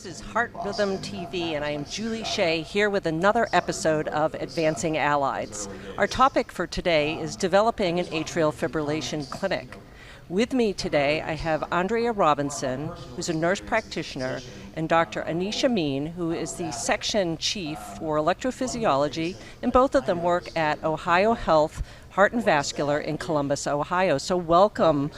This is Heart Rhythm TV, and I am Julie Shea here with another episode of Advancing Allies. Our topic for today is developing an atrial fibrillation clinic. With me today, I have Andrea Robinson, who's a nurse practitioner, and Dr. Anish Amin, who is the section chief for electrophysiology, and both of them work at Ohio Health Heart and Vascular in Columbus, Ohio. So welcome,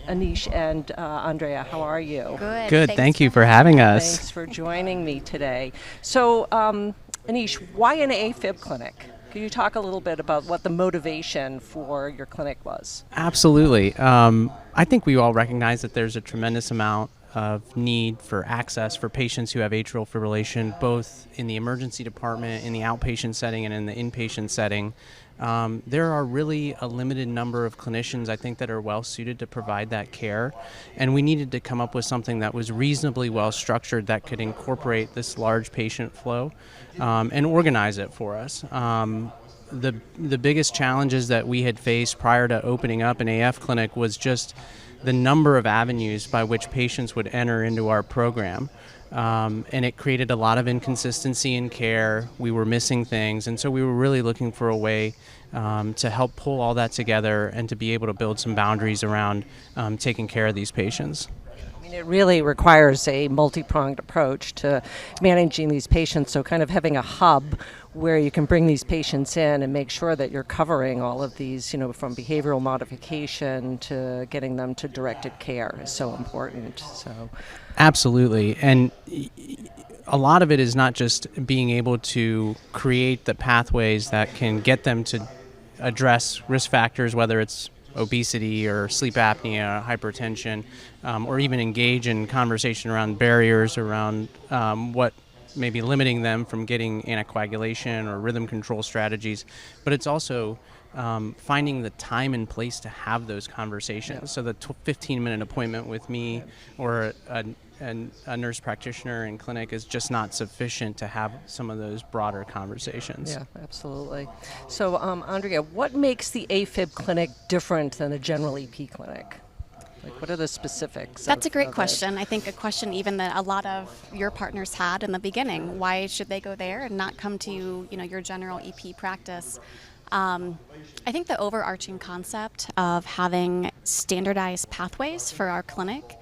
Anish and Andrea. How are you? Good. Thank you for having us. Thanks for joining me today. So, Anish, why an AFib clinic? Can you talk a little bit about what the motivation for your clinic was? Absolutely. I think we all recognize that there's a tremendous amount of need for access for patients who have atrial fibrillation, both in the emergency department, in the outpatient setting, and in the inpatient setting. There are really a limited number of clinicians, I think, that are well suited to provide that care, and we needed to come up with something that was reasonably well structured that could incorporate this large patient flow and organize it for us. The biggest challenges that we had faced prior to opening up an AF clinic was just the number of avenues by which patients would enter into our program. And it created a lot of inconsistency in care. We were missing things, and so we were really looking for a way to help pull all that together and to be able to build some boundaries around taking care of these patients. I mean, it really requires a multi-pronged approach to managing these patients, so kind of having a hub where you can bring these patients in and make sure that you're covering all of these, from behavioral modification to getting them to directed care is so important. So, absolutely. And a lot of it is not just being able to create the pathways that can get them to address risk factors, whether it's obesity or sleep apnea, hypertension, or even engage in conversation around barriers around what may be limiting them from getting anticoagulation or rhythm control strategies. But it's also finding the time and place to have those conversations. Yeah. So the 15-minute appointment with me or a nurse practitioner in clinic is just not sufficient to have some of those broader conversations. Yeah, absolutely. So, Andrea, what makes the AFib clinic different than a general EP clinic? Like, what are the specifics? That's a great question. I think a question even that a lot of your partners had in the beginning. Why should they go there and not come to your general EP practice? I think the overarching concept of having standardized pathways for our clinic.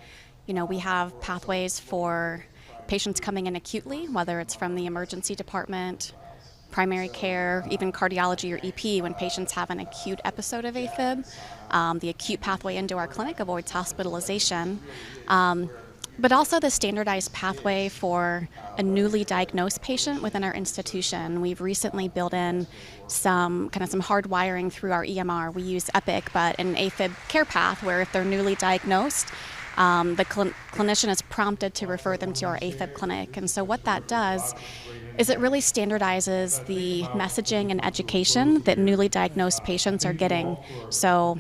We have pathways for patients coming in acutely, whether it's from the emergency department, primary care, even cardiology or EP when patients have an acute episode of AFib. The acute pathway into our clinic avoids hospitalization. But also the standardized pathway for a newly diagnosed patient within our institution. We've recently built in some hard wiring through our EMR. We use Epic, but an AFib care path where if they're newly diagnosed, the clinician is prompted to refer them to our AFib clinic. And so what that does is it really standardizes the messaging and education that newly diagnosed patients are getting. So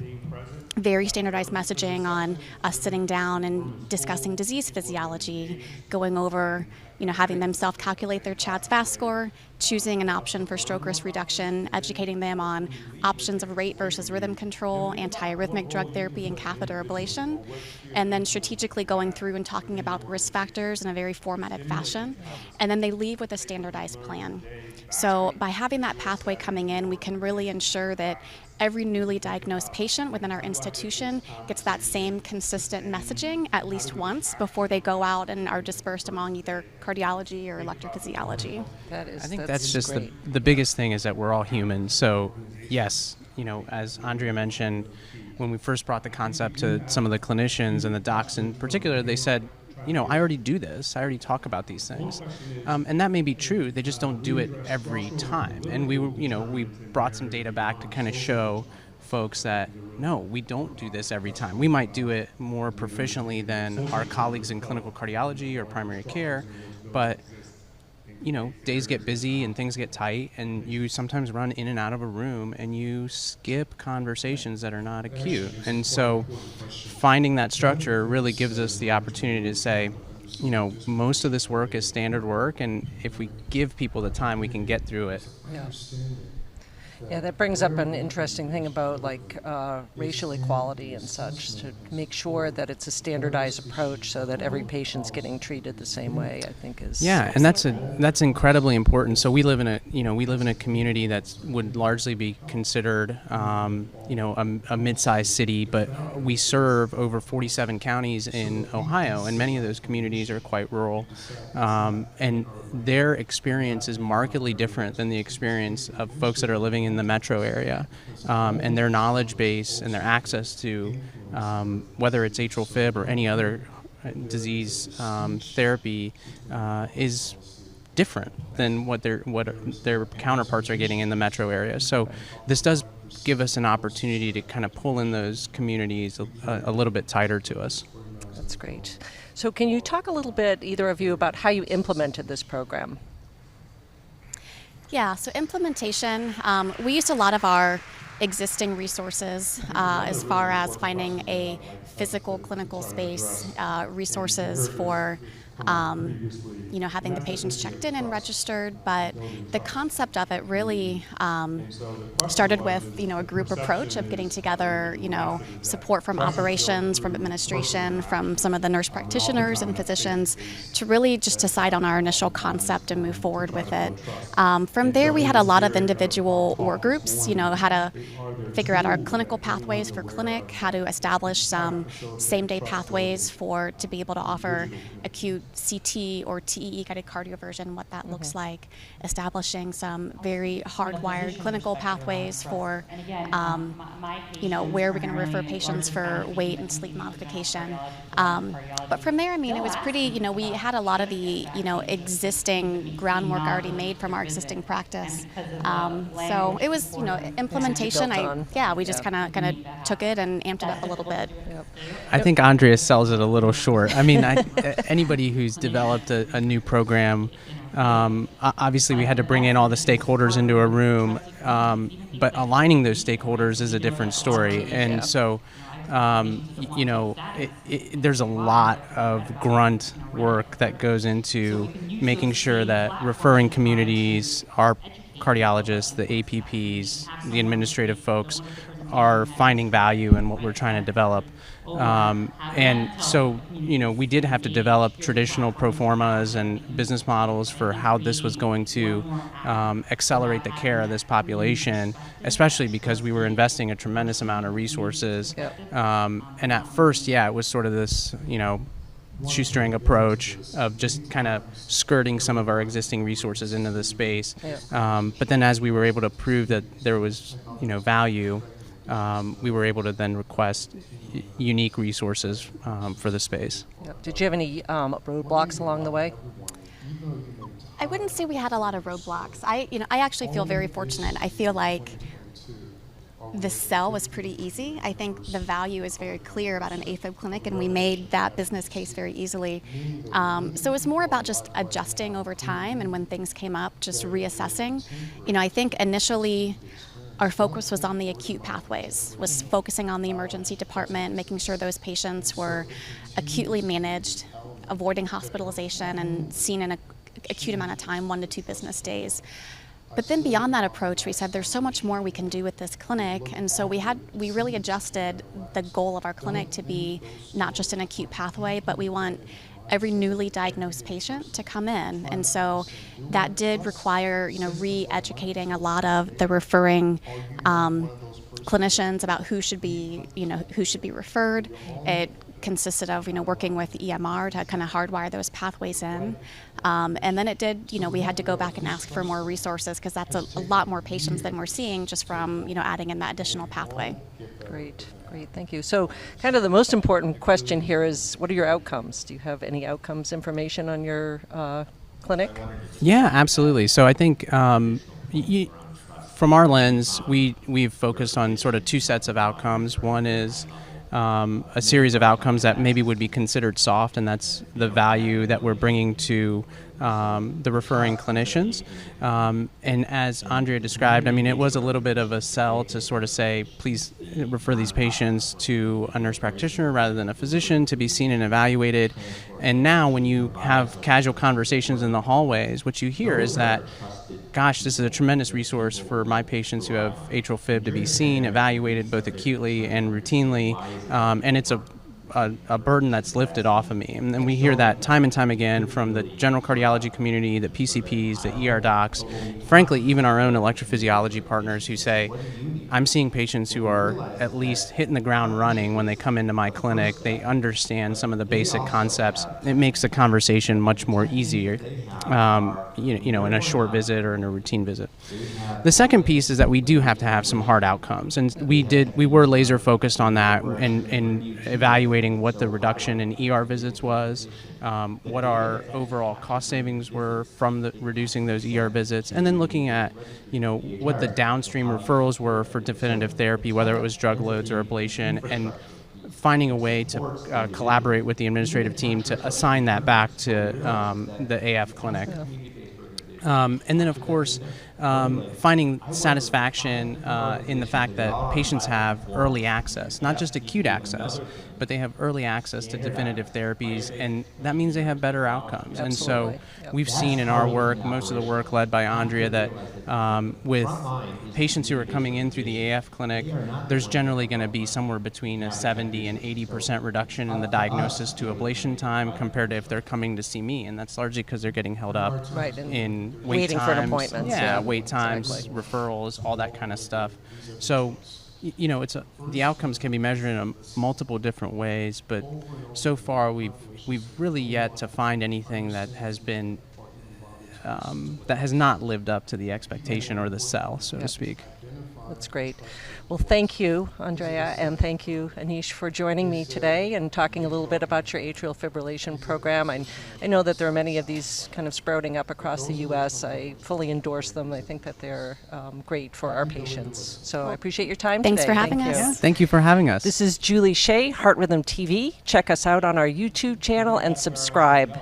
very standardized messaging on us sitting down and discussing disease physiology, going over, having them self-calculate their CHA2DS2-VASc score, choosing an option for stroke risk reduction, educating them on options of rate versus rhythm control, antiarrhythmic drug therapy, and catheter ablation, and then strategically going through and talking about risk factors in a very formatted fashion. And then they leave with a standardized plan. So by having that pathway coming in, we can really ensure that every newly diagnosed patient within our institution gets that same consistent messaging at least once before they go out and are dispersed among either cardiology or electrophysiology. I think that's just the biggest thing is that we're all human. So yes, as Andrea mentioned, when we first brought the concept to some of the clinicians and the docs in particular, they said, I already do this. I already talk about these things. And that may be true. They just don't do it every time. And we brought some data back to kind of show folks that, no, we don't do this every time. We might do it more proficiently than our colleagues in clinical cardiology or primary care, but days get busy and things get tight, and you sometimes run in and out of a room and you skip conversations that are not acute. And so finding that structure really gives us the opportunity to say, most of this work is standard work, and if we give people the time, we can get through it. Yeah. Yeah, that brings up an interesting thing about racial equality and such, to make sure that it's a standardized approach so that every patient's getting treated the same way, I think is. Yeah, and that's incredibly important. So we live in a community that would largely be considered a mid-sized city, but we serve over 47 counties in Ohio, and many of those communities are quite rural, and their experience is markedly different than the experience of folks that are living in the metro area, and their knowledge base and their access to whether it's atrial fib or any other disease therapy is different than what their counterparts are getting in the metro area. So this does give us an opportunity to kind of pull in those communities a little bit tighter to us. That's great. So can you talk a little bit, either of you, about how you implemented this program? Yeah, so implementation, we used a lot of our existing resources as far as finding a physical clinical space, resources for having the patients checked in and registered, but the concept of it really started with, a group approach of getting together, support from operations, from administration, from some of the nurse practitioners and physicians to really just decide on our initial concept and move forward with it. From there, we had a lot of individual work groups, how to figure out our clinical pathways for clinic, how to establish some same-day pathways to be able to offer acute CT or TEE guided cardioversion, what that looks like, establishing some very hardwired clinical pathways for, where we're going to refer patients for weight and sleep modification. But from there, it was pretty, we had a lot of the, existing groundwork already made from our existing practice. So it was, implementation. We just kind of took it and amped it up a little bit. Yep. I think Andrea sells it a little short. Anybody who's developed a new program, obviously we had to bring in all the stakeholders into a room, but aligning those stakeholders is a different story. And so, there's a lot of grunt work that goes into making sure that referring communities, our cardiologists, the APPs, the administrative folks are finding value in what we're trying to develop. And so, we did have to develop traditional pro formas and business models for how this was going to accelerate the care of this population, especially because we were investing a tremendous amount of resources. Yep. And at first, it was sort of this, shoestring approach of just kind of skirting some of our existing resources into the space. Yep. But then as we were able to prove that there was, value, we were able to then request unique resources for the space. Yep. Did you have any roadblocks along the way? I wouldn't say we had a lot of roadblocks. I actually feel very fortunate. I feel like the sell was pretty easy. I think the value is very clear about an AFib clinic, and we made that business case very easily. So it was more about just adjusting over time, and when things came up, just reassessing. I think initially our focus was on the acute pathways, was focusing on the emergency department, making sure those patients were acutely managed, avoiding hospitalization and seen in an acute amount of time, 1 to 2 business days. But then beyond that approach, we said there's so much more we can do with this clinic, and so we really adjusted the goal of our clinic to be not just an acute pathway, but we want every newly diagnosed patient to come in. And so that did require, re-educating a lot of the referring clinicians about who should be referred. It consisted of, working with EMR to kind of hardwire those pathways in. And then it did, we had to go back and ask for more resources because that's a lot more patients than we're seeing just from, adding in that additional pathway. Great, thank you. So kind of the most important question here is, what are your outcomes? Do you have any outcomes information on your clinic? Yeah, absolutely. So I think from our lens, we've focused on sort of 2 sets of outcomes. One is a series of outcomes that maybe would be considered soft, and that's the value that we're bringing to the referring clinicians. And as Andrea described, I mean, it was a little bit of a sell to sort of say, please refer these patients to a nurse practitioner rather than a physician to be seen and evaluated. And now when you have casual conversations in the hallways, what you hear is that, gosh, this is a tremendous resource for my patients who have atrial fib to be seen, evaluated both acutely and routinely, and it's a burden that's lifted off of me. And we hear that time and time again from the general cardiology community, the PCPs, the ER docs, frankly, even our own electrophysiology partners who say, I'm seeing patients who are at least hitting the ground running when they come into my clinic. They understand some of the basic concepts. It makes the conversation much more easier, in a short visit or in a routine visit. The second piece is that we do have to have some hard outcomes. And we were laser focused on that and evaluating what the reduction in ER visits was, what our overall cost savings were from reducing those ER visits, and then looking at, what the downstream referrals were for definitive therapy, whether it was drug loads or ablation, and finding a way to collaborate with the administrative team to assign that back to the AF clinic. And then, of course, finding satisfaction in the fact that patients have early access, not just acute access, but they have early access to definitive therapies, and that means they have better outcomes. Absolutely. And so we've seen in our work, most of the work led by Andrea, that with patients who are coming in through the AF clinic, there's generally going to be somewhere between a 70 and 80% reduction in the diagnosis to ablation time compared to if they're coming to see me, and that's largely because they're getting held up in waiting times, for an appointment. Yeah, wait times, exactly. referrals, all that kind of stuff. So, the outcomes can be measured in multiple different ways, but so far we've really yet to find anything that has been that has not lived up to the expectation or the sell, so to speak. That's great. Well, thank you, Andrea, and thank you, Anish, for joining me today and talking a little bit about your atrial fibrillation program. I know that there are many of these kind of sprouting up across the U.S. I fully endorse them. I think that they're great for our patients. So I appreciate your time Thanks today. for having Thank us. you. Thank you for having us. This is Julie Shea, Heart Rhythm TV. Check us out on our YouTube channel and subscribe.